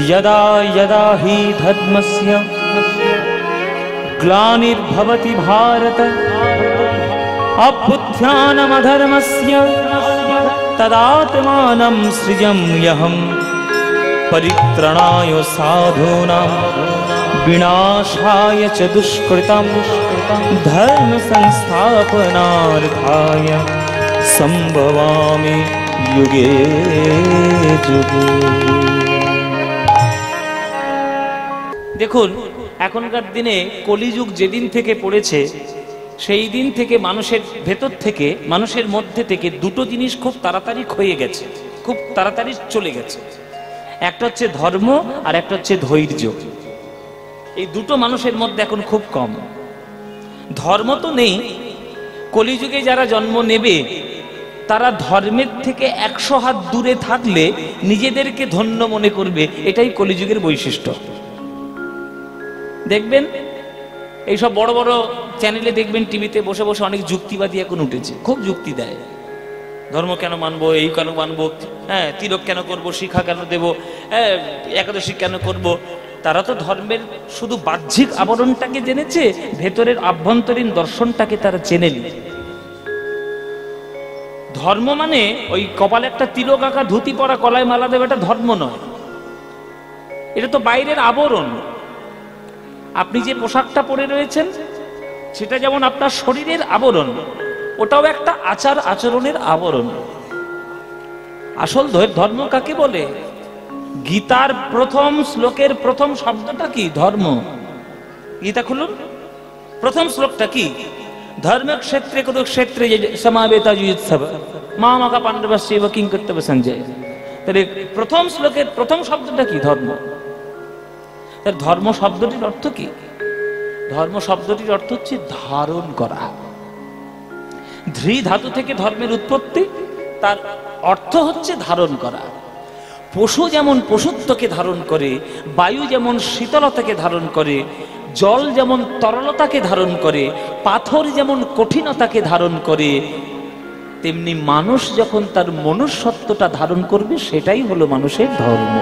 यदा यदा हि धर्मस्य ग्लानिर्भवति भारत अभ्युत्थानमधर्मस्य तदात्मानं सृजाम्यहं परित्राणाय साधूनां विनाशाय च दुष्कृतं धर्म संस्थापनार्थाय संभवामि युगे युगे। দেখুন এখনকার দিনে কলিযুগ যেদিন থেকে পড়েছে সেই দিন থেকে মানুষের ভেতর থেকে মানুষের মধ্যে থেকে দুটো জিনিস খুব তাড়াতাড়ি ক্ষয়ে গেছে, খুব তাড়াতাড়ি চলে গেছে। একটা হচ্ছে ধর্ম আর একটা হচ্ছে ধৈর্য। এই দুটো মানুষের মধ্যে এখন খুব কম। ধর্ম তো নেই। কলিযুগে যারা জন্ম নেবে তারা ধর্মের থেকে 100 হাত দূরে থাকলে নিজেদেরকে ধন্য মনে করবে, এটাই কলিযুগের বৈশিষ্ট্য। দেখবেন এইসব বড় বড় চ্যানেলে দেখবেন টিভিতে বসে বসে অনেক যুক্তিবাদী এখন উঠেছে, খুব যুক্তি দেয়। ধর্ম কেন মানবো, এই কেন মানবো, হ্যাঁ তিলক কেন করব, শিক্ষা কেন দেব, হ্যাঁ একাদশী কেন করব। তারা তো ধর্মের শুধু বাহ্যিক আবরণটাকে জেনেছে, ভেতরের আভ্যন্তরীণ দর্শনটাকে তারা চেনেনি। ধর্ম মানে ওই কপালে একটা তিলক আঁকা, ধুতি পরা, কলায় মালা দেবে, এটা ধর্ম নয়। এটা তো বাইরের আবরণ। আপনি যে পোশাকটা পরে রয়েছেন সেটা যেমন আপনার শরীরের আবরণ, ওটাও একটা আচার আচরণের আবরণ। আসল ধর্ম কাকে বলে? গীতার প্রথম শ্লোকের প্রথম শব্দটা কি? ধর্ম। গীতা খুলুন, প্রথম শ্লোকটা কি? ধর্মক্ষেত্রে কুরুক্ষেত্রে সমাবেতা যুয়োৎসব মামাকা পাণ্ডবস্যৈব কিং কর্তব্য সঞ্জয়। তাহলে প্রথম শ্লোকের প্রথম শব্দটা কি? ধর্ম। তার ধর্ম শব্দটির অর্থ কি? ধর্ম শব্দটির অর্থ হচ্ছে ধারণ করা। ধৃ ধাতু থেকে ধর্মের উৎপত্তি, তার অর্থ হচ্ছে ধারণ করা। পশু যেমন পশুত্বকে ধারণ করে, বায়ু যেমন শীতলতাকে ধারণ করে, জল যেমন তরলতাকে ধারণ করে, পাথর যেমন কঠিনতাকে ধারণ করে, তেমনি মানুষ যখন তার মনুষ্যত্বটা ধারণ করবে সেটাই হলো মানুষের ধর্ম।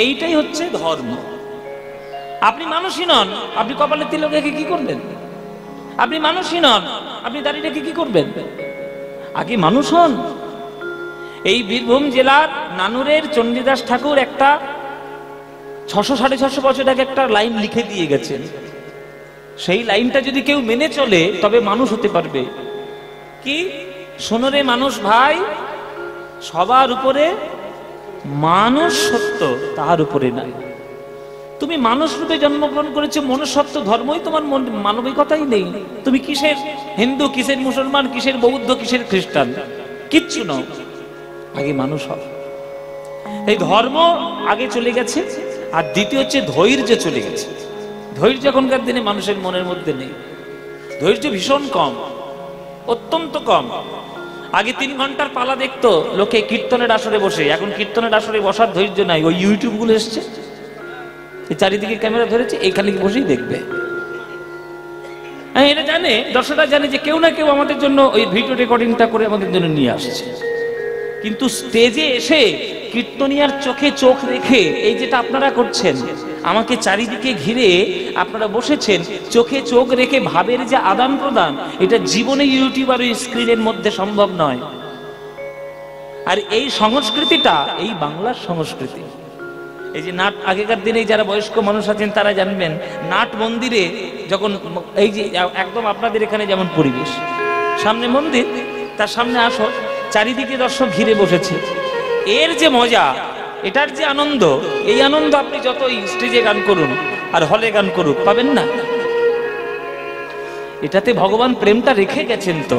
এইটাই হচ্ছে ধর্ম। আপনি মানুষই নন, আপনি কপালে তিলক রেখে কি করবেন? আপনি মানুষই নন, আপনি দাঁড়িয়ে রেখে কি করবেন? আগে মানুষ হন। এই বীরভূম জেলার নানুরের চণ্ডীদাস ঠাকুর একটা 600-650 বছর আগে একটা লাইন লিখে দিয়ে গেছেন। সেই লাইনটা যদি কেউ মেনে চলে তবে মানুষ হতে পারবে। কি? শোনো রে মানুষ ভাই, সবার উপরে মানুষ সত্য, তার উপরে নাই। তুমি মানুষ রূপে জন্মগ্রহণ করেছো, মনুষ্যত্ব ধর্মই তোমার মানবিকতাই নেই। তুমি কিসের হিন্দু, কিসের মুসলমান, কিসের বৌদ্ধ, কিসের খ্রিস্টান? কিচ্ছু নও। আগে মানুষ হও। এই ধর্ম আগে চলে গেছে। আর দ্বিতীয় হচ্ছে ধৈর্য চলে গেছে। ধৈর্য এখনকার দিনে মানুষের মনের মধ্যে নেই। ধৈর্য ভীষণ কম, অত্যন্ত কম। আগে 3 ঘন্টার পালা দেখতো লোকে কীর্তনের আসরে বসে, এখন কীর্তনের আসরে বসার ধৈর্য নাই। ওই ইউটিউব গুলো এসছে, চারিদিকে ক্যামেরা ধরেছে, এইখানে বসেই দেখবে। হ্যাঁ, এটা জানে, দর্শকরা জানে যে কেউ না কেউ আমাদের জন্য ওই ভিডিও রেকর্ডিংটা করে আমাদের জন্য নিয়ে আসছে। কিন্তু স্টেজে এসে কীর্তনিয়ার চোখে চোখ রেখে এই যেটা আপনারা করছেন, আমাকে চারিদিকে ঘিরে আপনারা বসেছেন, চোখে চোখ রেখে ভাবের যে আদান প্রদান, এটা জীবনে ইউটিউব আর স্ক্রিনের মধ্যে সম্ভব নয়। আর এই সংস্কৃতিটা এই বাংলার সংস্কৃতি। এই যে নাট, আগেকার দিনে যারা বয়স্ক মানুষ আছেন তারা জানবেন, নাট মন্দিরে যখন এই যে একদম আপনাদের এখানে যেমন পরিবেশ, সামনে মন্দির, তার সামনে আসো, চারিদিকে দর্শক ঘিরে বসেছে, এর যে মজা, এটার যে আনন্দ, এই আনন্দ আপনি যত স্টেজে গান করুন আর হলে গান করুক পাবেন না। এটাতে ভগবান প্রেমটা রেখে গেছেন। তো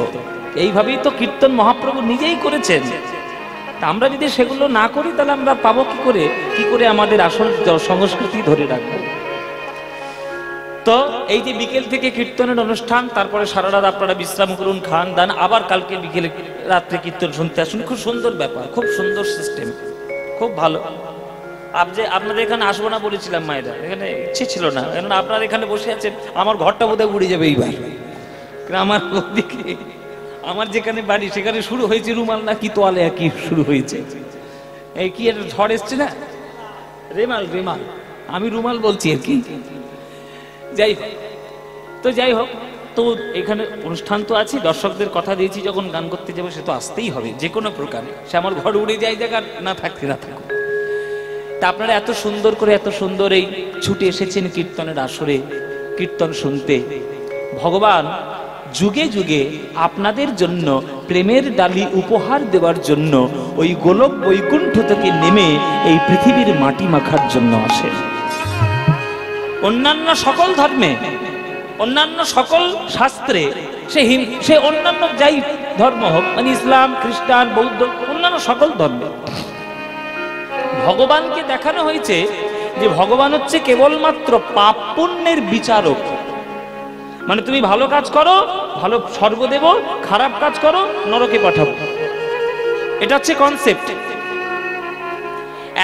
এইভাবেই তো কীর্তন মহাপ্রভু নিজেই করেছেন। তা আমরা যদি সেগুলো না করি তাহলে আমরা পাবো কি করে আমাদের আসল সংস্কৃতি ধরে রাখবো? তো এই যে বিকেল থেকে কীর্তনের অনুষ্ঠান, তারপরে সারা রাত আপনারা বিশ্রাম করুন, খান দান, আবার কালকে বিকেলে রাত্রে কীর্তন শুনতে আসুন। খুব সুন্দর ব্যাপার, খুব সুন্দর সিস্টেম, খুব ভালো। আপনাদের এখানে আসবো না বলেছিলাম মায়েরা, এখানে ইচ্ছে ছিল না, কেননা আপনারা এখানে বসে আছেন, আমার ঘরটা বোধহয় উড়ে যাবে এইবার। আমার ওদিকে, আমার যেখানে বাড়ি সেখানে শুরু হয়েছে রুমাল না কি তোয়ালে কি শুরু হয়েছে। এই কি একটা ঝড় এসছে না, রেমাল রেমাল, আমি রুমাল বলছি আর কি। যাই হোক, তো যাই হোক, তো এখানে অনুষ্ঠান তো আছে, দর্শকদের কথা দিয়েছি যখন গান করতে যাবো সে তো আসতেই হবে যে কোনো প্রকারে, সে আমার ঘর উড়ে যায় জায়গা না থাকতে না থাকুক। তা আপনারা এত সুন্দর করে এত সুন্দর এই ছুটে এসেছেন কীর্তনের আসরে কীর্তন শুনতে। ভগবান যুগে যুগে আপনাদের জন্য প্রেমের ডালি উপহার দেওয়ার জন্য ওই গোলক বৈকুণ্ঠ থেকে নেমে এই পৃথিবীর মাটি মাখার জন্য আসেন। অন্যান্য সকল ধর্মে, অন্যান্য সকল শাস্ত্রে, সে অন্যান্য যাই ধর্ম হোক, মানে ইসলাম, খ্রিস্টান, বৌদ্ধ, অন্যান্য সকল ধর্মে ভগবানকে দেখানো হয়েছে যে ভগবান হচ্ছে কেবলমাত্র পাপ পুণ্যের বিচারক। মানে তুমি ভালো কাজ করো, ভালো স্বর্গ দেব, খারাপ কাজ করো, নরকে পাঠাবো। এটা হচ্ছে কনসেপ্ট।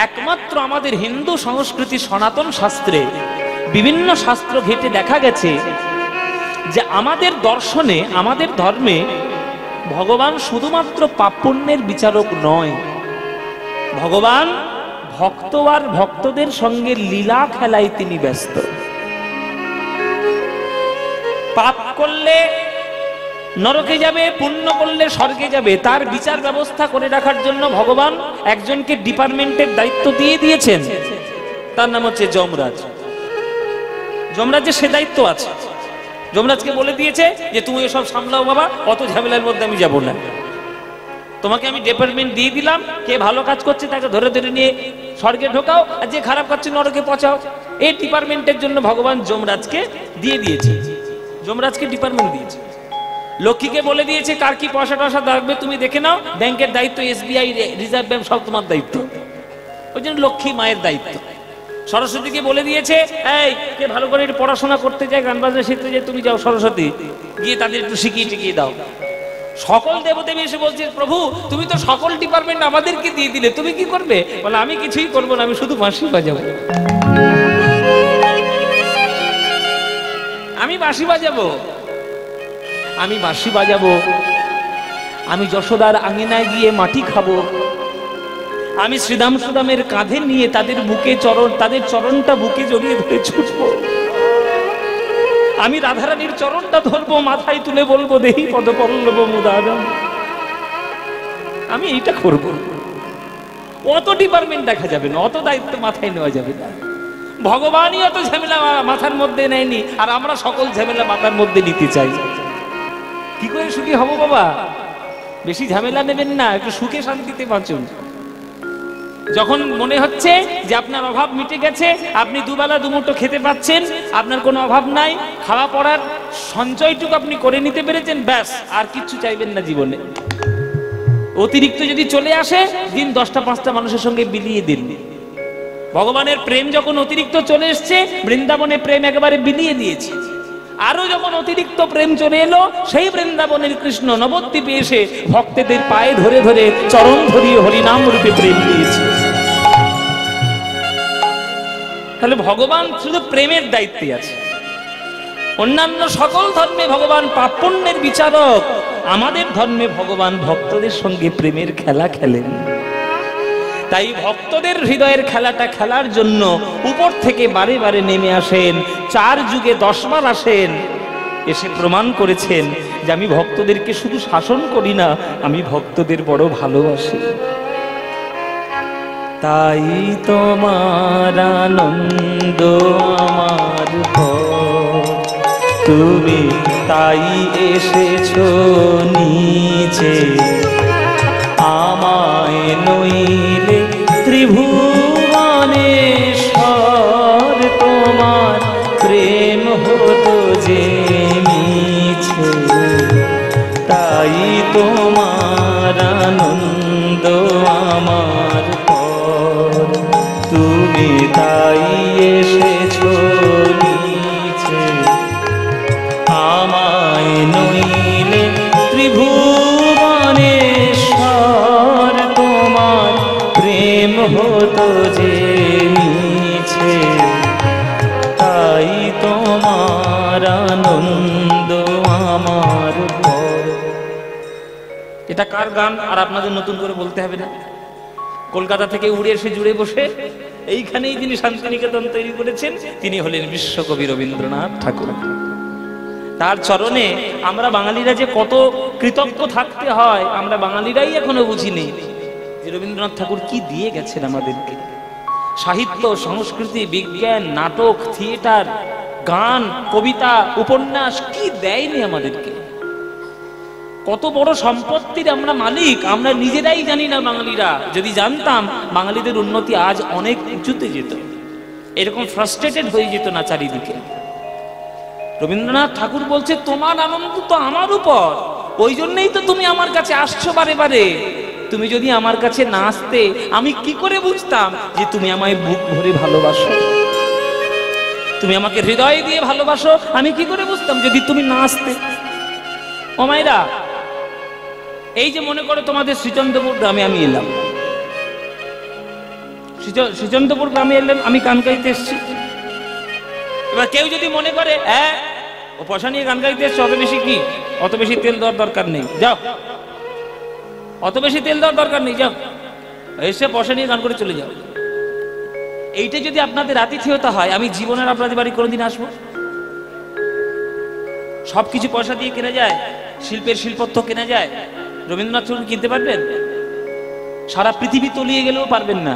একমাত্র আমাদের হিন্দু সংস্কৃতি সনাতন শাস্ত্রে, বিভিন্ন শাস্ত্র ঘেটে দেখা গেছে যে আমাদের দর্শনে, আমাদের ধর্মে ভগবান শুধুমাত্র পাপ পুণ্যের বিচারক নয়। ভগবান ভক্ত আর ভক্তদের সঙ্গে লীলা খেলায় তিনি ব্যস্ত। পাপ করলে নরকে যাবে, পুণ্য করলে স্বর্গে যাবে, তার বিচার ব্যবস্থা করে রাখার জন্য ভগবান একজনকে ডিপার্টমেন্টের দায়িত্ব দিয়ে দিয়েছেন, তার নাম হচ্ছে যমরাজ। যমরাজের সে দায়িত্ব আছে। যমরাজকে বলে দিয়েছে যে তুমি এসব সামলাও বাবা, অত ঝামেলার মধ্যে আমি যাব না, তোমাকে আমি ডিপার্টমেন্ট দিয়ে দিলাম, কে ভালো কাজ করছে তাকে ধরে ধরে নিয়ে স্বর্গে ঢোকাও, আর যে খারাপ করছে নরকে পচাও। এই ডিপার্টমেন্টের জন্য ভগবান যমরাজকে দিয়ে দিয়েছে, যমরাজকে ডিপার্টমেন্ট দিয়েছে। লক্ষ্মীকে বলে দিয়েছে কার কি পয়সা টয়সা লাগবে তুমি দেখে নাও, ব্যাংকের দায়িত্ব, SBI, রিজার্ভ ব্যাংক সব তোমার দায়িত্ব, ওই জন্য লক্ষ্মী মায়ের দায়িত্ব। সরস্বতীকে বলে দিয়েছে এই কে ভালো করে পড়াশোনা করতে যায়, গান বাজনা শিখতে যায়, তুমি যাও সরস্বতী, গিয়ে তাদের একটু শিখিয়ে টিকিয়ে দাও। সকল দেবদেবী এসে বলছে প্রভু তুমি তো সকল ডিপার্টমেন্ট আমাদেরকে দিয়ে দিলে, তুমি কি করবে? বলে আমি কিছুই করবো না, আমি শুধু বাঁশি বাজাবো, আমি বাঁশি বাজাবো, আমি বাঁশি বাজাবো, আমি যশোদার আঙিনায় গিয়ে মাটি খাবো, আমি শ্রীদাম সুদামের কাঁধে নিয়ে তাদের বুকে চরণ, তাদের চরণটা বুকে জড়িয়ে ধরে ছুটবো, আমি রাধারানীর চরণটা ধরবো, মাথায় তুলে বলবো দেহি পদপল্লব মুদারম, আমি এইটা করব। অত ডিপার্টমেন্ট দেখা যাবে না, অত দায়িত্ব মাথায় নেওয়া যাবে না। ভগবানই অত ঝামেলা মাথার মধ্যে নেয়নি, আর আমরা সকল ঝামেলা মাথার মধ্যে নিতে চাই। কি করে সুখী হব বাবা? বেশি ঝামেলা নেবেন না, একটু সুখে শান্তিতে বাঁচুন। যখন মনে হচ্ছে যে আপনার অভাব মিটে গেছে, আপনি দুবেলা দুমুঠো খেতে পাচ্ছেন, আপনার কোনো অভাব নাই, খাওয়া পড়ার সঞ্চয়টুকু আপনি করে নিতে পেরেছেন, ব্যাস আর কিচ্ছু চাইবেন না জীবনে। অতিরিক্ত যদি চলে আসে, দিন 10টা 5টা মানুষের সঙ্গে বিলিয়ে দিন। ভগবানের প্রেম যখন অতিরিক্ত চলে এসছে, বৃন্দাবনে প্রেম একেবারে বিলিয়ে দিয়েছে। আরো যখন অতিরিক্ত প্রেম চলে এলো, সেই বৃন্দাবনের কৃষ্ণ নবদ্বীপে এসে ভক্তদের পায়ে ধরে ধরে চরণ ধরিয়ে হরিনাম রূপে প্রেম দিয়েছে। তাহলে ভগবান শুধু প্রেমের দায়িত্বে আছে। অন্যান্য সকল ধর্মে ভগবান পাপ পুণ্যের বিচারক, আমাদের ধর্মে ভগবান ভক্তদের সঙ্গে প্রেমের খেলা খেলেন। তাই ভক্তদের হৃদয়ের খেলাটা খেলার জন্য উপর থেকে বারে বারে নেমে আসেন, 4 যুগে 10 বার আসেন, এসে প্রমাণ করেছেন যে আমি ভক্তদেরকে শুধু শাসন করি না, আমি ভক্তদের বড় ভালোবাসি। তাই তোমার আনন্দ আমার ঘর, তুমি তাই এসেছো নিচে, আমায় নইলে ত্রিভুবনেশ্বর, তোমার প্রেম হতো যে মিছে, তাই তোমার আনন্দ আমার পর, তুমি তাই এসেছো নিচে, আমায় নইলে ত্রিভুবনেশ্বর, তোমার প্রেম হতো যে মিছে, তাই তোমার আনন্দ আমার পর। এটা কার গান আর আপনাদের নতুন করে বলতে হবে না। কলকাতা থেকে উড়ে এসে জুড়ে বসে এইখানেই যিনি শান্তিনিকেতন তৈরি করেছেন তিনি হলেন বিশ্বকবি রবীন্দ্রনাথ ঠাকুর। তার চরণে আমরা বাঙালিরা যে কত কৃতজ্ঞ থাকতে হয় আমরা বাঙালিরাই এখনো বুঝিনি যে রবীন্দ্রনাথ ঠাকুর কি দিয়ে গেছেন আমাদেরকে। সাহিত্য, সংস্কৃতি, বিজ্ঞান, নাটক, থিয়েটার, গান, কবিতা, উপন্যাস কি দেয়নি আমাদেরকে। কত বড় সম্পত্তির আমরা মালিক আমরা নিজেরাই জানি না বাঙালিরা। যদি জানতাম বাঙালিদের উন্নতি আজ অনেক উঁচুতে যেত, এরকম ফ্রাস্ট্রেটেড হয়ে যেত না চারিদিকে। রবীন্দ্রনাথ ঠাকুর বলছে তোমার আনন্দ তো আমার উপর, ওই জন্যই তো তুমি আমার কাছে আসছো বারে বারে। তুমি যদি আমার কাছে না আসতে আমি কি করে বুঝতাম যে তুমি আমায় বুক ভরে ভালোবাসো, তুমি আমাকে হৃদয় দিয়ে ভালোবাসো। আমি কি করে বুঝতাম যদি তুমি না আসতে। ও মায়েরা, এই যে মনে করো তোমাদের শ্রীচন্দ্রপুর গ্রামে আমি এলাম, শ্রীচন্দ্রপুর গ্রামে এলাম, আমি গান গাইতে এসছি। এবার কেউ যদি মনে করে হ্যাঁ ও পয়সা নিয়ে গান গাইতে এসছে, অত বেশি কি, অত বেশি তেল দেওয়ার দরকার নেই, যাও, অত বেশি তেল দেওয়ার দরকার নেই, যাও, এসে পয়সা নিয়ে গান করে চলে যাও। এইটা যদি আপনাদের আতিথেয়তা হয়, আমি জীবনের আপনাদের বাড়ি কোনোদিন আসবো? সবকিছু পয়সা দিয়ে কেনা যায়, শিল্পের শিল্পত্ব কেনা যায়। রবীন্দ্রনাথ ঠাকুর কিনতে পারবেন? সারা পৃথিবী তলিয়ে গেলেও পারবেন না।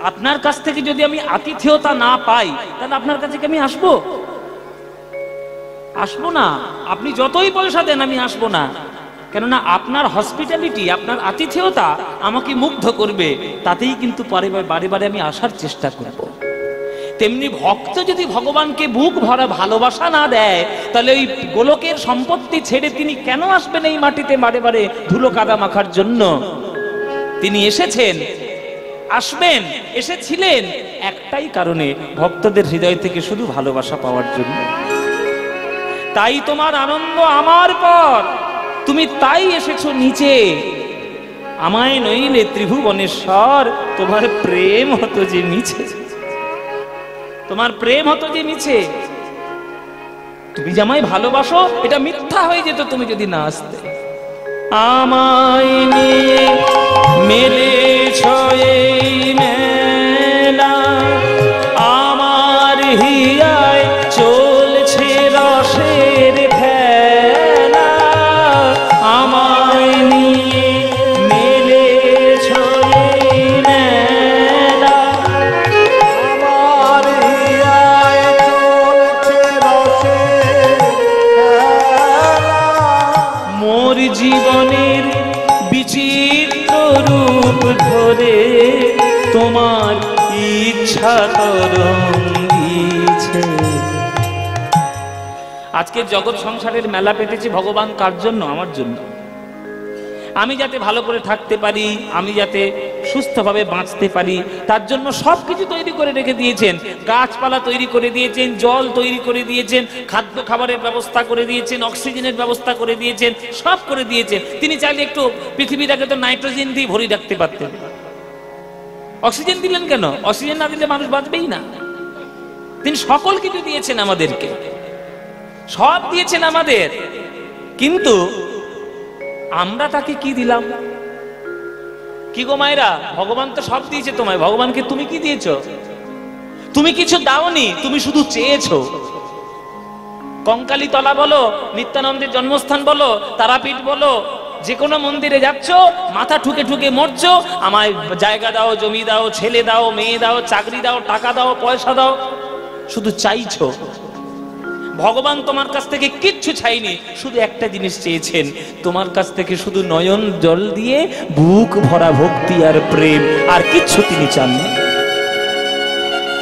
আপনার কাছ থেকে যদি আমি আতিথেয়তা না পাই তাহলে আপনার কাছে কি আমি আসবো? আসবো না। আপনি যতই পয়সা দেন আমি আসবো না, কেননা আপনার হসপিটালিটি, আপনার আতিথেয়তা আমাকে মুগ্ধ করবে, তাতেই কিন্তু বারে বারে আমি আসার চেষ্টা করব। তেমনি ভক্ত যদি ভগবানকে বুক ভরা ভালোবাসা না দেয় তাহলে ওই গোলকের সম্পত্তি ছেড়ে তিনি কেন আসবেন এই মাটিতে বারে বারে ধুলো কাদা মাখার জন্য? তিনি এসেছেন, আসবেন, এসেছিলেন একটাই কারণে, ভক্তদের হৃদয় থেকে শুধু ভালোবাসা পাওয়ার জন্য। তাই তোমার আনন্দ আমার পর, তুমি তাই এসেছো নিচে। আমায় নইলে ত্রিভুবনেশ্বর, তোমার প্রেম হতো যে মিছে, তোমার প্রেম হতো যে মিছে। তুমি যে আমায় ভালোবাসো এটা মিথ্যা হয়ে যেত তুমি যদি না আসতে। আমায় নিয়ে মেলেছ এই মেলা, আমার হিয়ায় চলছে রসের খেলা। আমায় নিয়ে মেলেছ এই মেলা, আমার হিয়ায় চলছে রসের খেলা। মোর জীবনের বিচিত্র রূপ ধরে তোমার ইচ্ছা তরঙ্গিছে। আজকে জগৎ সংসারের মেলা পেতেছে ভগবান কার জন্য? আমার জন্য। আমি যাতে ভালো করে থাকতে পারি, আমি যাতে সুস্থভাবে বাঁচতে পারি, তার জন্য সবকিছু তৈরি করে রেখে দিয়েছেন। গাছপালা তৈরি করে দিয়েছেন, জল তৈরি করে দিয়েছেন, খাদ্য খাবারের ব্যবস্থা করে দিয়েছেন, অক্সিজেনের ব্যবস্থা করে দিয়েছেন, সব করে দিয়েছেন। তিনি চাইলে একটু পৃথিবীটাকে তো নাইট্রোজেন দিয়ে ভরে রাখতে পারতেন। অক্সিজেন দিলেন কেন? অক্সিজেন না দিলে মানুষ বাঁচবেই না। তিনি সকল কিছু দিয়েছেন আমাদেরকে, সব দিয়েছেন আমাদের, কিন্তু আমরা তাকে কি দিলাম? কি গো মায়েরা, ভগবান তো সব দিয়েছে তোমায়, ভগবানকে তুমি কি দিয়েছো? তুমি কিছু দাওনি, তুমি শুধু চেয়েছো। কঙ্কালী তলা বলো, নিত্যানন্দের জন্মস্থান বলো, তারাপীঠ বলো, যে কোনো মন্দিরে যাচ্ছ, মাথা ঠুকে ঠুকে মরছো, আমায় জায়গা দাও, জমি দাও, ছেলে দাও, মেয়ে দাও, চাকরি দাও, টাকা দাও, পয়সা দাও, শুধু চাইছো। ভগবান তোমার কাছ থেকে কিচ্ছু চাইনি, শুধু একটা জিনিস চেয়েছেন, তোমার কাছ থেকে শুধু নয়ন জল দিয়ে বুক ভরা ভক্তি আর প্রেম, আর কিচ্ছু তিনি চাননি।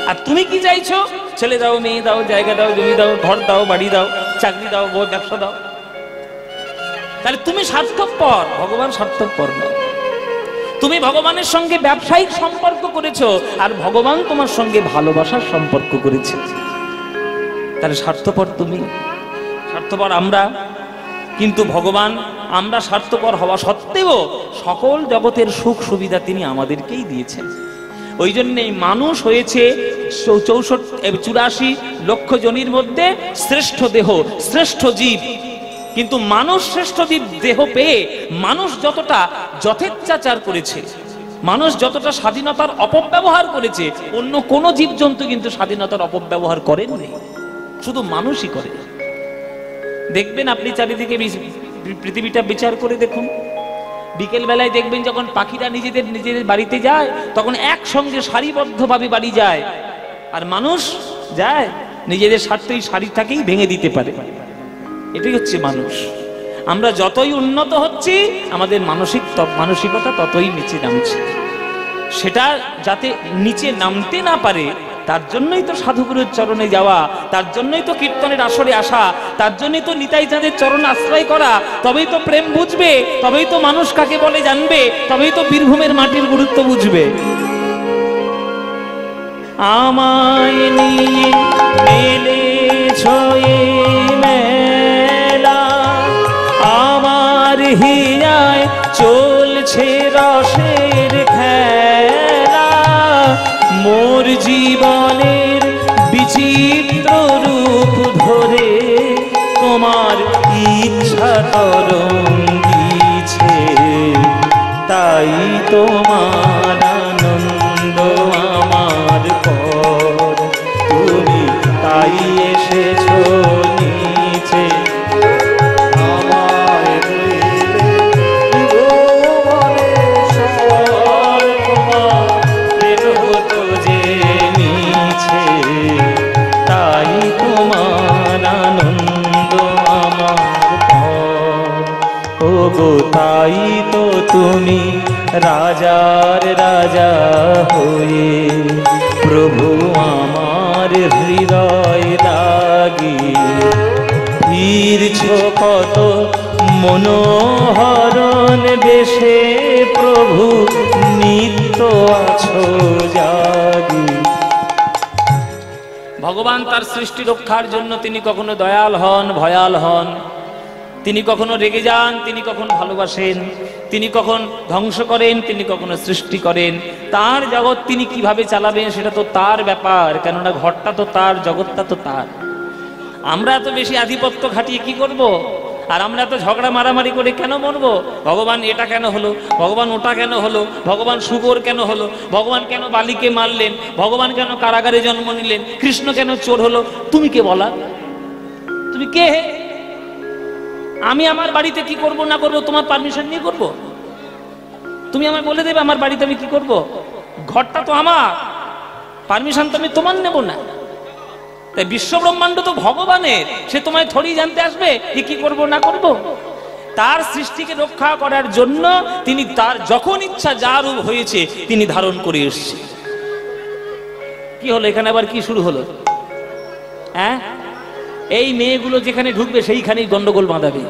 আর তুমি কি চাইছো? ছেলে দাও, মেয়ে দাও, জায়গা দাও, জমি দাও, ঘর দাও, বাড়ি দাও, চাকরি দাও, ব্যবসা দাও। তাহলে তুমি স্বার্থপর, ভগবান স্বার্থপর নয়। তুমি ভগবানের সঙ্গে ব্যবসায়িক সম্পর্ক করেছো, আর ভগবান তোমার সঙ্গে ভালোবাসার সম্পর্ক করেছে। তাহলে স্বার্থপর তুমি, স্বার্থপর আমরা। কিন্তু ভগবান, আমরা স্বার্থপর হওয়া সত্ত্বেও সকল জগতের সুখ সুবিধা তিনি আমাদেরকেই দিয়েছেন। ওই জন্যেই মানুষ হয়েছে 84 লক্ষ জনির মধ্যে শ্রেষ্ঠ দেহ, শ্রেষ্ঠ জীব। কিন্তু মানুষ শ্রেষ্ঠ দেহ পেয়ে মানুষ যতটা যথেচ্ছাচার করেছে, মানুষ যতটা স্বাধীনতার অপব্যবহার করেছে, অন্য কোনো জীবজন্তু কিন্তু স্বাধীনতার অপব্যবহার করেননি, শুধু মানুষই করে। দেখবেন আপনি চারিদিকে পৃথিবীটা বিচার করে দেখুন, বিকেল বেলায় দেখবেন যখন পাখিরা নিজেদের বাড়িতে যায় তখন একসঙ্গে সারিবদ্ধভাবে বাড়ি যায়, আর মানুষ যায় নিজেদের স্বার্থেই সারিটাকেই ভেঙে দিতে পারে। এটাই হচ্ছে মানুষ। আমরা যতই উন্নত হচ্ছি আমাদের মানসিকতা ততই নিচে নামছে। সেটা যাতে নিচে নামতে না পারে তার জন্যই তো সাধুগুরুর চরণে যাওয়া, তার জন্যই তো কীর্তনের আসরে আসা, তার জন্যই তো নিতাই চাঁদের চরণ আশ্রয় করা। তবেই তো প্রেম বুঝবে, তবেই তো মানুষ কাকে বলে জানবে, তবেই তো বীরভূমের মাটির গুরুত্ব বুঝবে। আমায় নিয়ে মেলেছ এই মেলা, আমার হিয়ায় চলছে রসের খেলা, মোর জীবনের বিচিত্র রূপ ধরে তোমার ইচ্ছা তরঙ্গিছে, তাই তোমার আনন্দ আমার পর, তুমি তাই এসেছো নিচে। তাই তো তুমি রাজার রাজা হয়ে প্রভু আমার হৃদয় লাগি ফিরছ কত মনোহরণ বেশে, প্রভু নিত্য আছো জাগি। ভগবান তার সৃষ্টি রক্ষার জন্য তিনি কখনো দয়াল হন, ভয়াল হন, তিনি কখনো রেগে যান, তিনি কখনো ভালোবাসেন, তিনি কখন ধ্বংস করেন, তিনি কখনো সৃষ্টি করেন। তার জগৎ তিনি কিভাবে চালাবেন সেটা তো তার ব্যাপার, কেননা ঘরটা তো তার, জগৎটা তো তার। আমরা এত বেশি আধিপত্য খাটিয়ে কি করব? আর আমরা এত ঝগড়া মারামারি করে কেন মরবো? ভগবান এটা কেন হলো, ভগবান ওটা কেন হলো, ভগবান শুকর কেন হলো, ভগবান কেন বালিকে মারলেন, ভগবান কেন কারাগারে জন্ম নিলেন, কৃষ্ণ কেন চোর হলো? তুমি কে বলা? তুমি কে? আমি আমার বাড়িতে কি করব না করব তোমার পারমিশন নিয়ে করব? তুমি আমায় বলে দেবে আমার বাড়িতে আমি কি করব? ঘরটা তো আমার, পারমিশন তো আমি তোমার নেব না। তাই বিশ্ব ব্রহ্মাণ্ড তো ভগবানের, সে তোমায় থরি জানতে আসবে যে কি করব না করব? তার সৃষ্টিকে রক্ষা করার জন্য তিনি তার যখন ইচ্ছা যা রূপ হয়েছে তিনি ধারণ করে এসেছে। কি হলো এখানে? আবার কি শুরু হলো? হ্যাঁ, এই মেয়েগুলো যেখানে ঢুকবে সেইখানেই গন্ডগোল বাঁধাবে।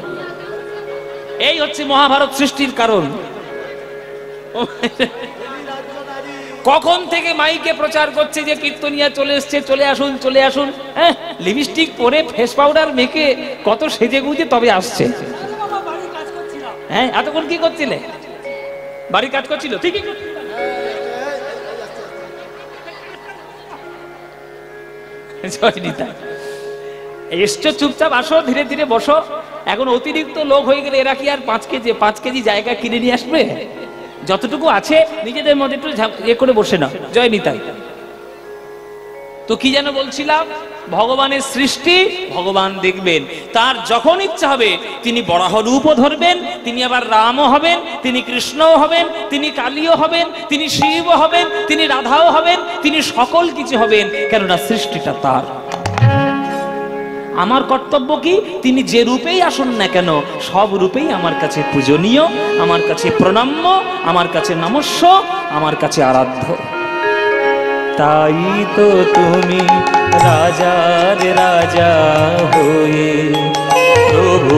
এই হচ্ছে মহাভারত সৃষ্টির কারণ। কখন থেকে মাইকে প্রচার করছে যে কীর্তনিয়া চলে এসছে, চলে আসুন চলে আসুন। হ্যাঁ, লিপস্টিক পরে ফেস পাউডার মেখে কত সেজে গুজে তবে আসছে। হ্যাঁ, এতক্ষণ কি করছিলে? বাড়ির কাজ করছিল, ঠিকই এসছো, চুপচাপ আসো, ধীরে ধীরে বসো। এখন অতিরিক্ত লোক হয়ে গেলে এরা কি আর 5 কেজি জায়গা কিনে নিয়ে আসবে? যতটুকু আছে নিজেদের মধ্যে একটু ইয়ে করে বসে না। জয় নিতাই। তো কি যেন বলছিলাম, ভগবানের সৃষ্টি ভগবান দেখবেন, তার যখন ইচ্ছা হবে তিনি বরাহ রূপও ধরবেন, তিনি আবার রামও হবেন, তিনি কৃষ্ণও হবেন, তিনি কালীও হবেন, তিনি শিবও হবেন, তিনি রাধাও হবেন, তিনি সকল কিছু হবেন, কেননা সৃষ্টিটা তার। আমার কর্তব্য কি? তিনি যে রূপেই আসুন না কেন সব রূপেই আমার কাছে পূজনীয়, আমার কাছে প্রণাম্য, আমার কাছে নমস্য, আমার কাছে আরাধ্য। তাই তো তুমি রাজার রাজা হয়ে প্রভু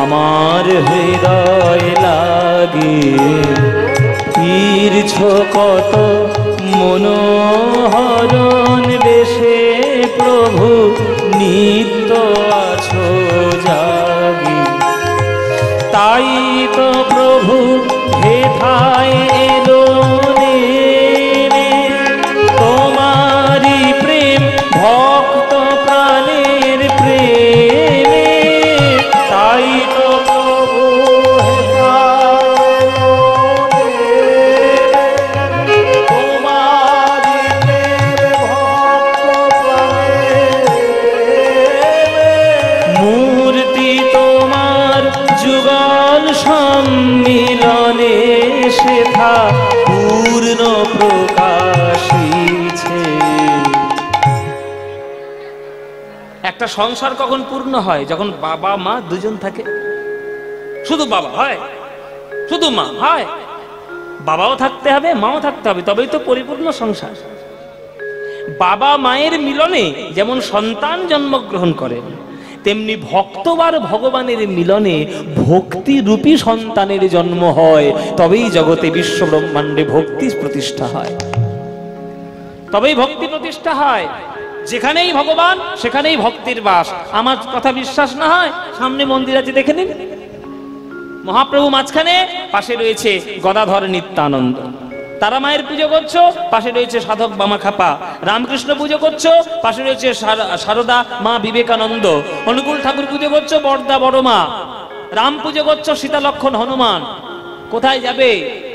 আমার হৃদয় লাগে ফিরছ কত মনোহরণ বেশে, প্রভু নিত্য আছো জাগি। তাই তো প্রভু হেথায় এলো তোমারি প্রেম, ভক্ত প্রাণের প্রেমে। তাই পূর্ণ প্রকাশিছে। একটা সংসার কখন পূর্ণ হয়? যখন বাবা মা দুজন থাকে। শুধু বাবা হয়, শুধু মা হয়, বাবাও থাকতে হবে, মাও থাকতে হবে, তবেই তো পরিপূর্ণ সংসার। বাবা মায়ের মিলনে যেমন সন্তান জন্মগ্রহণ করেন, তেমনি ভক্তবার ভগবানের মিলনে ভক্তি রূপী সন্তানের জন্ম হয়। তবেই জগতে বিশ্ব ব্রহ্মাণ্ডে ভক্তি প্রতিষ্ঠা হয়, তবেই ভক্তি প্রতিষ্ঠা হয়। যেখানেই ভগবান সেখানেই ভক্তির বাস। আমার কথা বিশ্বাস না হয়, সামনে মন্দির আছে, দেখে নিন। মহাপ্রভু মাঝখানে, পাশে রয়েছে গদাধর নিত্যানন্দ। তারা মায়ের পুজো করছো, পাশে রয়েছে সাধক বামাখাপা। রামকৃষ্ণ পুজো করছো, পাশে রয়েছে সারদা মা বিবেকানন্দ। অনুকূল ঠাকুর পুজো করছো, বড়দা বড় মা। রাম পুজো করছো, সীতা লক্ষণ হনুমান। কোথায় যাবে?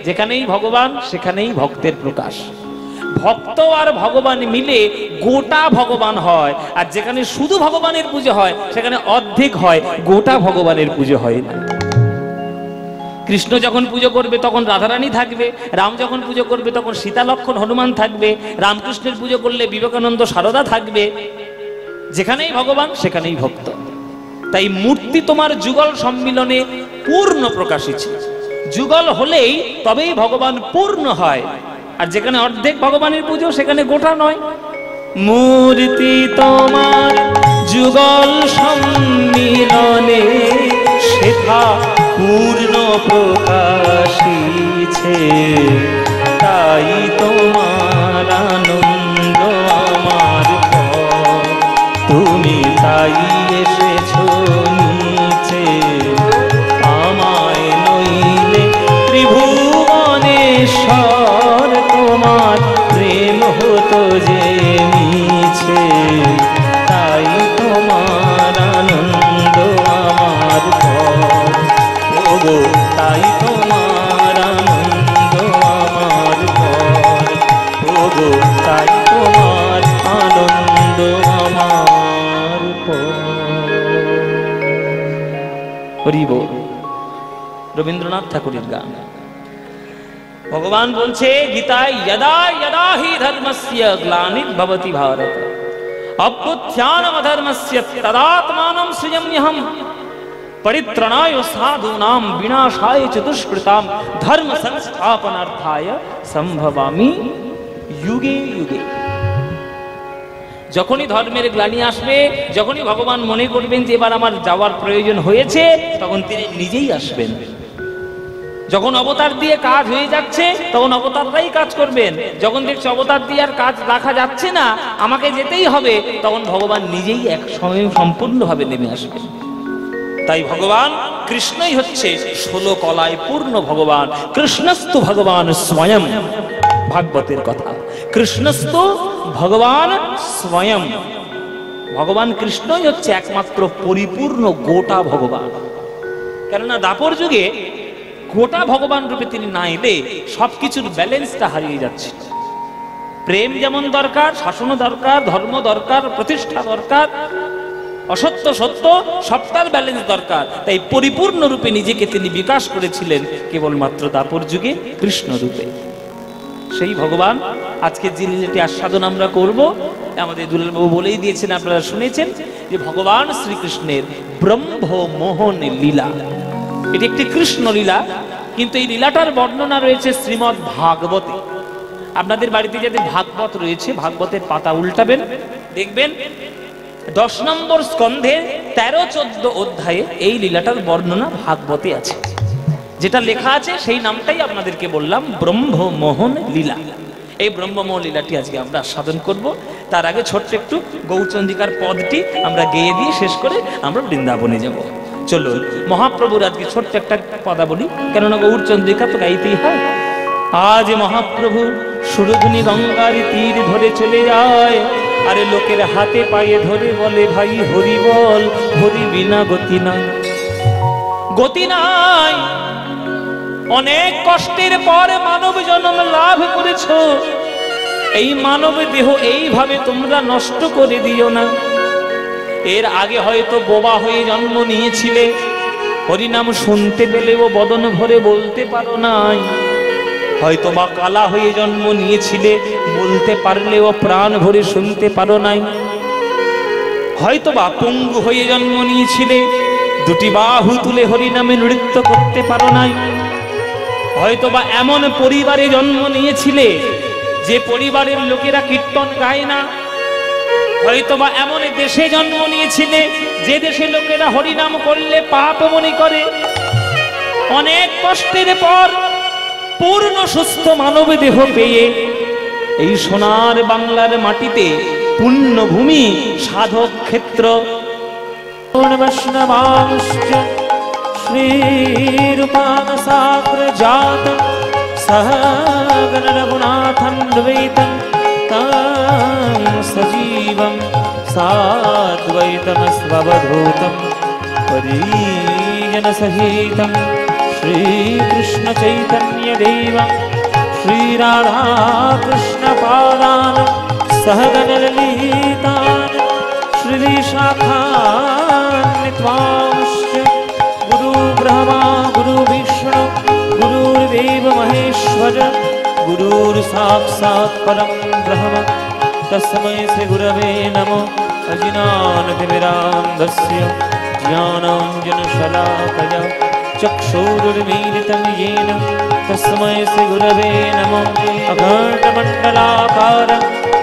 যেখানেই ভগবান সেখানেই ভক্তের প্রকাশ। ভক্ত আর ভগবান মিলে গোটা ভগবান হয়। আর যেখানে শুধু ভগবানের পুজো হয় সেখানে অর্ধেক হয়, গোটা ভগবানের পুজো হয় না। কৃষ্ণ যখন পুজো করবে তখন রাধারানী থাকবে, রাম যখন পুজো করবে তখন সীতা লক্ষণ হনুমান থাকবে, রামকৃষ্ণের পুজো করলে বিবেকানন্দ সারদা থাকবে। যেখানেই ভগবান সেখানেই ভক্ত। তাই মূর্তি তোমার যুগল সম্মিলনে পূর্ণ প্রকাশিত। যুগল হলেই তবেই ভগবান পূর্ণ হয়। আর যেখানে অর্ধেক ভগবানের পুজো সেখানে গোটা নয়। মূর্তি তোমার যুগল সম্মিলনে সেথা পূর্ণ প্রকাশিছে। তাই তোমার আনন্দ আমার পর, তুমি তাই এসেছো নিচে। আমায় নইলে ত্রিভুবনেশ্বর, তোমার প্রেম হতো যে মিছে। তাই তোমার আনন্দ আমার পর, ওগো তাই তোমার আনন্দ আমার পর, ওগো তাই তোমার আনন্দ আমার পর। হরি বল। রবীন্দ্রনাথ ঠাকুরের গান। ভগবান বলছে গীতায়, যদা যদা হি ধর্মস্য গ্লানির্ভবতি ভারত অভ্যুত্থানম অধর্মস্য তদাত্মানম সৃজাম্যহম পরিত্রাণায় সাধূনাম বিনাশায় চ দুষ্কৃতাম ধর্ম সংস্থাপনার্থায় সম্ভবামি যুগে যুগে। যখনই ধর্মের গ্লানি আসবে, যখনই ভগবান মনে করবেন যে এবার আমার যাওয়ার প্রয়োজন হয়েছে, তখন তিনি নিজেই আসবেন। যখন অবতার দিয়ে কাজ হয়ে যাচ্ছে তখন অবতাররাই কাজ করবেন। যখন দেখছে অবতার দিয়ে আর কাজ রাখা যাচ্ছে না, আমাকে যেতেই হবে, তখন ভগবান নিজেই এক সময় সম্পূর্ণভাবে নেমে আসবেন। তাই ভগবান কৃষ্ণই হচ্ছে 16 কলায় পূর্ণ ভগবান। কৃষ্ণস্তু ভগবান স্বয়ং, ভাগবতের কথা। কৃষ্ণস্তু ভগবান স্বয়ং, ভগবান কৃষ্ণই হচ্ছে একমাত্র পরিপূর্ণ গোটা ভগবান। কেননা দাপর যুগে গোটা ভগবান রূপে তিনি না এলে সবকিছুর ব্যালেন্সটা হারিয়ে যাচ্ছে। প্রেম যেমন দরকার, শাসনও দরকার, ধর্ম দরকার, প্রতিষ্ঠা দরকার, অসত্য সত্য সবটার ব্যালেন্স দরকার। তাই পরিপূর্ণ রূপে নিজেকে তিনি বিকাশ করেছিলেন কেবলমাত্র দাপর যুগে কৃষ্ণ রূপে। সেই ভগবান আজকে যে লীলাটি আস্বাদন আমরা করব, আমাদের দুলালবাবু বলেই দিয়েছেন, আপনারা শুনেছেন যে ভগবান শ্রীকৃষ্ণের ব্রহ্ম মোহন লীলা। এটি একটি কৃষ্ণ লীলা, কিন্তু এই লীলাটার বর্ণনা রয়েছে শ্রীমদ্ ভাগবতে। আপনাদের বাড়িতে যাদের ভাগবত রয়েছে, ভাগবতের পাতা উল্টাবেন, দেখবেন 10 নম্বর স্কন্ধে 13-14 অধ্যায়ে এই লীলাটার বর্ণনা ভাগবতে আছে। যেটা লেখা আছে সেই নামটাই আপনাদেরকে বললাম, ব্রহ্মমোহন লীলা। এই ব্রহ্মমোহন লীলাটি আজকে আমরা আস্বাদন করব। তার আগে ছোট্ট একটু গৌরচন্দ্রিকার পদটি আমরা গেয়ে দিয়ে শেষ করে আমরা বৃন্দাবনে যাব। চলুন মহাপ্রভুর আজকে ছোট্ট একটা পদাবলী, কেননা গৌরচন্দ্রিকা তো গাইতেই হয়। আজ মহাপ্রভু সুরধুনি গঙ্গার তীর ধরে চলে যায়, আরে লোকের হাতে পায়ে ধরে বলে, ভাই হরি বল, হরি বিনা গতি নাই, গতি নাই। অনেক কষ্টের পর মানব জন্ম লাভ করেছ, এই মানব দেহ এইভাবে তোমরা নষ্ট করে দিও না। এর আগে হয়তো বোবা হয়ে জন্ম নিয়েছিলে, হরিনাম শুনতে পেলেও বদন ভরে বলতে পারো নাই। হয়তো বা কালা হয়ে জন্ম নিয়েছিলে, বলতে পারলেও প্রাণ ভরে শুনতে পারো নাই। হয়তো বা পঙ্গু হয়ে জন্ম নিয়েছিলে, দুটি বাহু তুলে হরিনামে নৃত্য করতে পারো নাই। হয়তো বা এমন পরিবারে জন্ম নিয়েছিলে যে পরিবারের লোকেরা কীর্তন গায় না। হয়তো বা এমন দেশে জন্ম নিয়েছিলে যে দেশে লোকেরা হরিনাম করলে পাপ মনে করে। অনেক কষ্টের পর পূর্ণ সুস্থ মানব দেহ পেয়ে এই সোনার বাংলার মাটিতে পুণ্যভূমি, সাধক ক্ষেত্র। বৈষ্ণবাংশ্চ শ্রীরূপানসাগ্র জাত সহগণ রঘুনাথং দ্বৈতং तं সজীবং সাদ্বৈতমস্ববধূতং পরিজন সহিতং শ্রীকৃষ্ণ চৈতন্য দেবং শ্রীরাধা কৃষ্ণ পাদান সহগণ ললিতান শ্রীবিশাখান্বিতাংশ্চ গুরু ব্রহ্মা গুরু বিষ্ণু গুরুর্দেব মহেশ্বর गुरुर् साक्षात् परं ब्रह्म तस्मै श्री गुरवे नमो। अजिनानतिमिरान्धस्य ज्ञानाञ्जनशलाकया चक्षुरुन्मीलितं येन तस्मै श्री गुरवे नमो। अखण्डमण्डलाकारं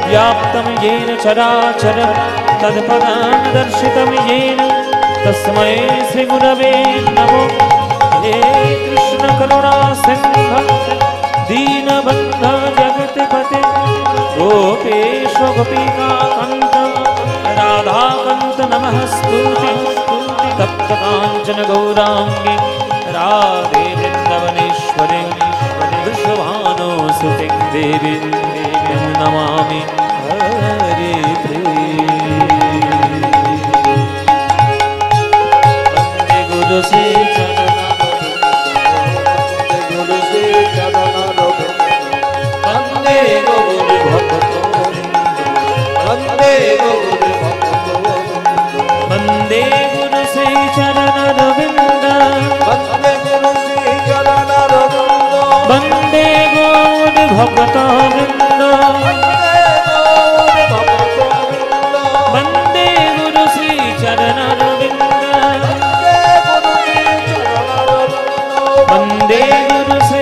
व्याप्तं येन चराचरं तत्पदं दर्शितं येन तस्मै श्री गुरवे नमो। हे कृष्ण करुणा सिन्धु दीनबन्धु जगत्पते गोपेश गोपिकान्त राधाकान्त नमस्तुते। तप्तकाञ्चन गौराङ्गे राधे वृन्दावनेश्वरे वृषभानुसुते देवी नमामि हरे वन्दे गुरु श्री वन्दे गुरु श्री चरणरविन्द वन्दे गौर भक्तवृन्द वन्दे गुरु श्री चरणरविन्द वन्दे गुरु श्री चरणरविन्द वन्दे गुरु श्री चरणरविन्द वन्दे गुरु श्री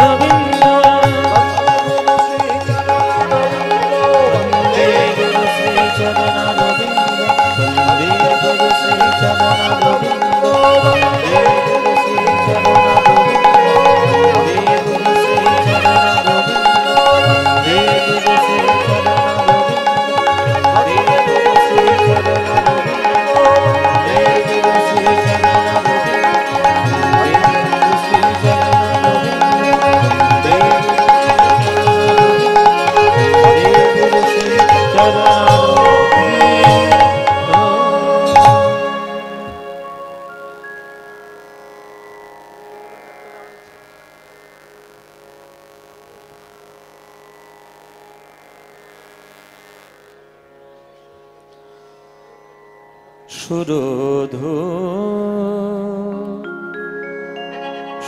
चरणरविन्द वन्दे गुरु श्री चरणरविन्द वन्दे गुरु श्री चरणरविन्द वन्दे गुरु श्री चरणरविन्द वन्दे गुरु श्री चरणरविन्द वन्दे गुरु श्री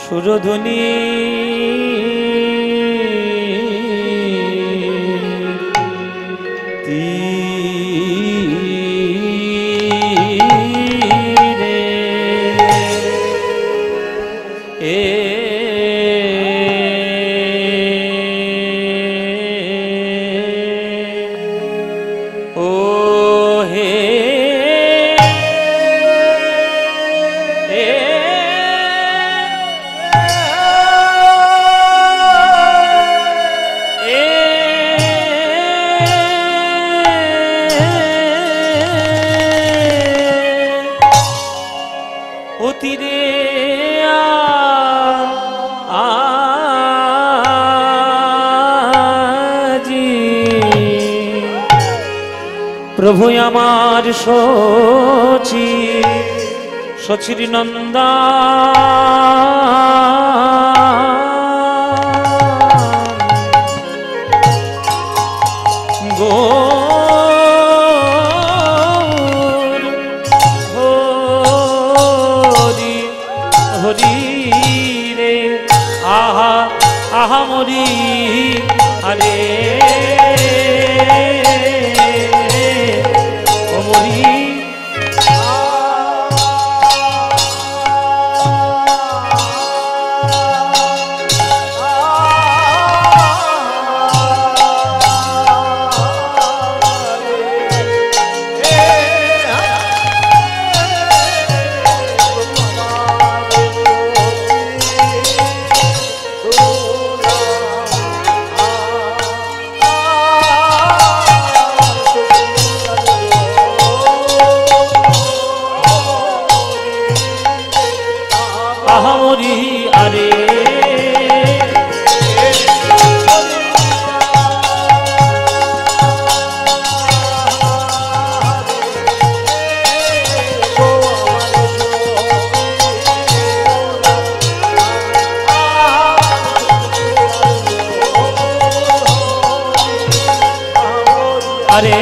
সুরধ্বনি প্রভু আমার সচি সচির নন্দা গৌর হরি হরি রে আহা আহা মরি আরে ও মরি আরে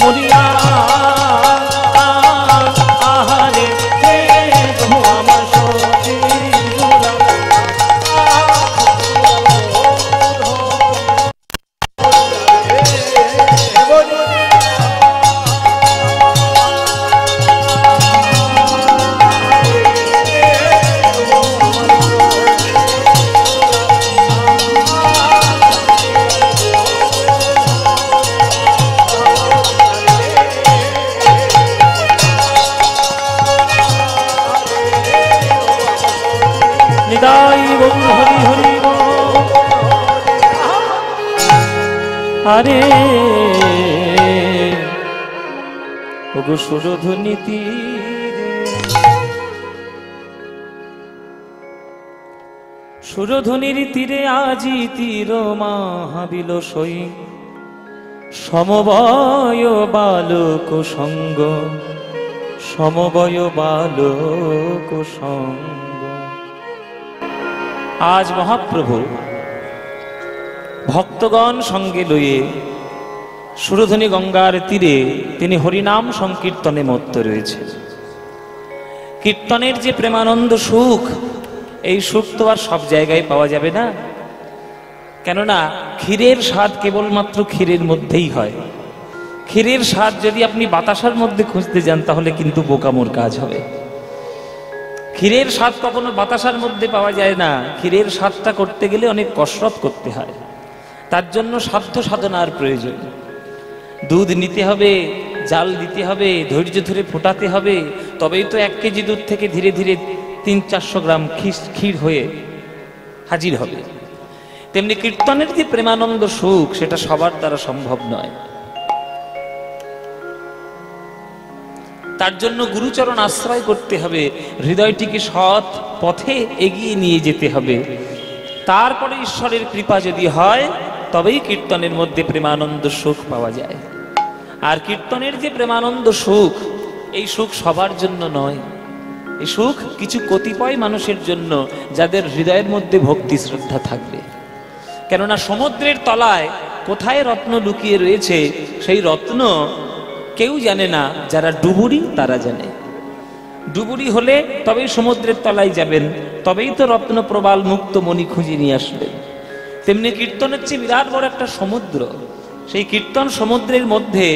মরিয়া আহারে গো আমার সতী হরি হরি আরে ওগো সুরধ্বনি তীরে সুরধ্বনির তীরে আজি তীর মাহাবিল সই সমবয় বালক সঙ্গ সমবয় বালক সঙ্গ। আজ মহাপ্রভু ভক্তগণ সঙ্গে লইয়ে সুরধ্বনি গঙ্গার তীরে তিনি হরিনাম সংকীর্তনে মত্ত রয়েছে। কীর্তনের যে প্রেমানন্দ সুখ, এই সুখ তো আর সব জায়গায় পাওয়া যাবে না, কেননা ক্ষীরের স্বাদ কেবলমাত্র ক্ষীরের মধ্যেই হয়। ক্ষীরের স্বাদ যদি আপনি বাতাসার মধ্যে খুঁজতে যান তাহলে কিন্তু বোকামোর কাজ হবে। ক্ষীরের স্বাদ কখনো বাতাসার মধ্যে পাওয়া যায় না। ক্ষীরের স্বাদটা করতে গেলে অনেক কসরত করতে হয়, তার জন্য সাধ্য সাধনার প্রয়োজন। দুধ নিতে হবে, জাল দিতে হবে, ধৈর্য ধরে ফোটাতে হবে, তবেই তো 1 কেজি দুধ থেকে ধীরে ধীরে 300-400 গ্রাম ক্ষীর হয়ে হাজির হবে। তেমনি কীর্তনের যে প্রেমানন্দ সুখ, সেটা সবার দ্বারা সম্ভব নয়। তার জন্য গুরুচরণ আশ্রয় করতে হবে, হৃদয়টিকে সৎ পথে এগিয়ে নিয়ে যেতে হবে। তারপরে ঈশ্বরের কৃপা যদি হয় তবেই কীর্তনের মধ্যে প্রেমানন্দ সুখ পাওয়া যায়। আর কীর্তনের যে প্রেমানন্দ সুখ, এই সুখ সবার জন্য নয়। এই সুখ কিছু কতিপয় মানুষের জন্য, যাদের হৃদয়ের মধ্যে ভক্তি শ্রদ্ধা থাকবে। কেননা সমুদ্রের তলায় কোথায় রত্ন লুকিয়ে রয়েছে, সেই রত্ন কেউ জানে না, যারা ডুবুরি তারা জানে। ডুবুরি হলে তবেই সমুদ্রের তলায় যাবেন, তবেই তো রত্ন প্রবাল মুক্ত মণি খুঁজে নিয়ে আসবেন। তেমনি কীর্তন হচ্ছে বিরাট বড় একটা সমুদ্র। সেই কীর্তন সমুদ্রের মধ্যে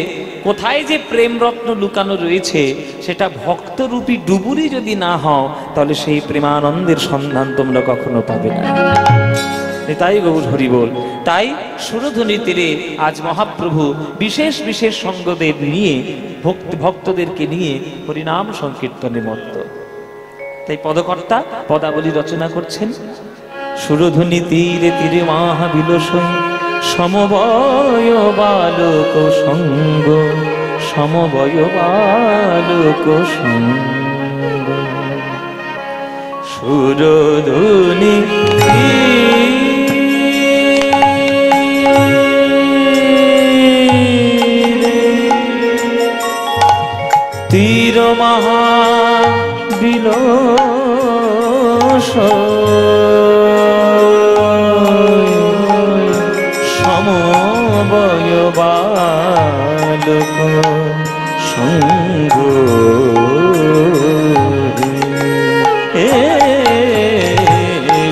কোথায় যে প্রেম রত্ন লুকানো রয়েছে, সেটা ভক্তরূপী ডুবুরি যদি না হও, তাহলে সেই প্রেমানন্দের সন্ধান তোমরা কখনো পাবে না। তাই গৌর হরি বল। তাই সুরধ্বনি তীরে আজ মহাপ্রভু বিশেষ বিশেষ সঙ্গদের নিয়ে, ভক্তদেরকে নিয়ে হরিনাম সংকীর্তনে মত্ত। তাই পদকর্তা পদাবলী রচনা করছেন। সুরধ্বনি তীরে তীরে মহাবিলসই সমবয় বালক সঙ্গ সমবয় বালক সঙ্গ। সুরধ্বনি তীর মহাবিলস সমবয় বালক সঙ্গ।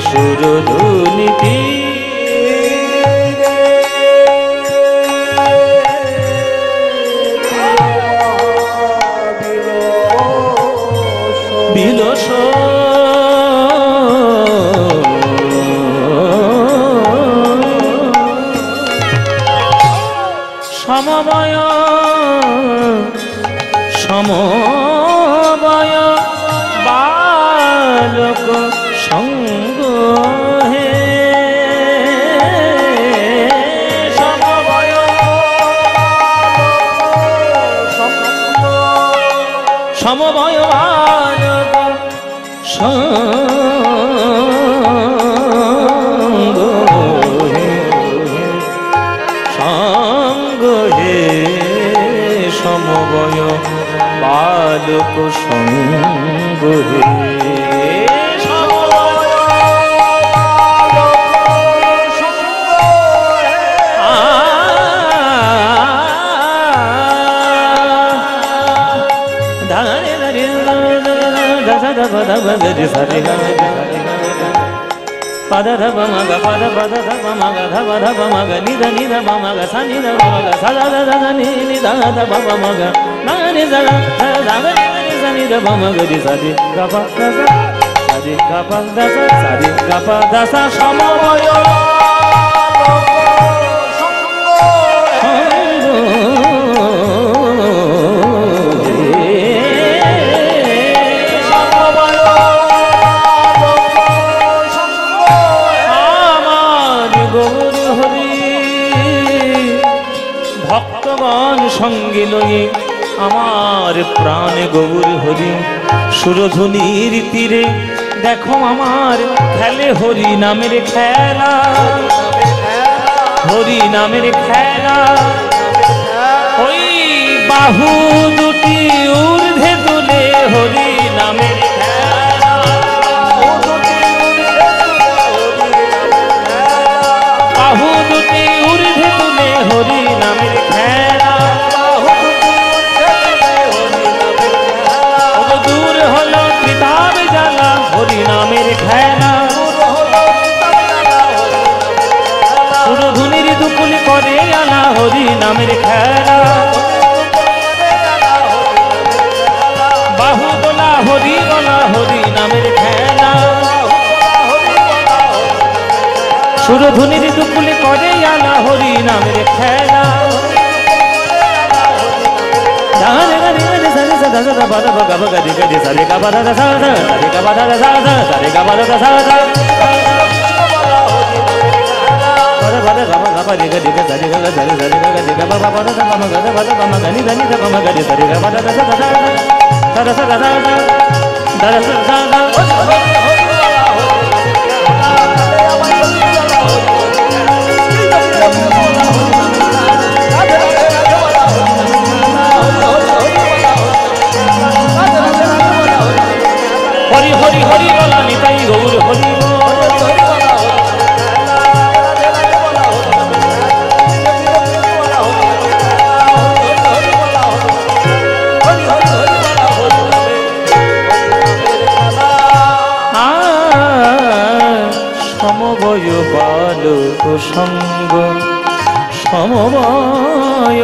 সুরধ্বনি সমবয় সমবয় বালক সঙ্গ হে সমবয় সমবয় বালক সঙ্গ হে সঙ্গ হে সমবয় বালক সঙ্গ হে పద ధప మగ పద పద ధప మగ ధప ధప మగ నిద నిద మగ స నిద మగ సద దద ని నిద ధప మగ ని జడ ధగ ని స నిద మగ ది సది గప దస సది గప దస సది గప దస సమవయ ভক্তগণ সঙ্গে লয়ে আমার প্রাণ গৌর হরি সুরধুনির তীরে দেখো আমার খেলে হরি নামের খেলা হরি নামের খেলা ওই বাহু দুটি ঊর্ধ্বে তুলে হরি নামের খেলা বাহু দুটি ঊর্ধ্বে তুলে হরি নামের খেলা দূর হলো কিতাব জ্বালা হরি নামের খেলা সুরধুনির দুকুলি করে আনা হরি নামের খেলা বাহু বলা হরি বলা হরি নামের খেলা সুরধুনির দুকুলি করে আনা হরি নামের খেলা হরি হরি হরি বলা নিতাই গৌর হরি সমবয় বালক সঙ্গ সমবয়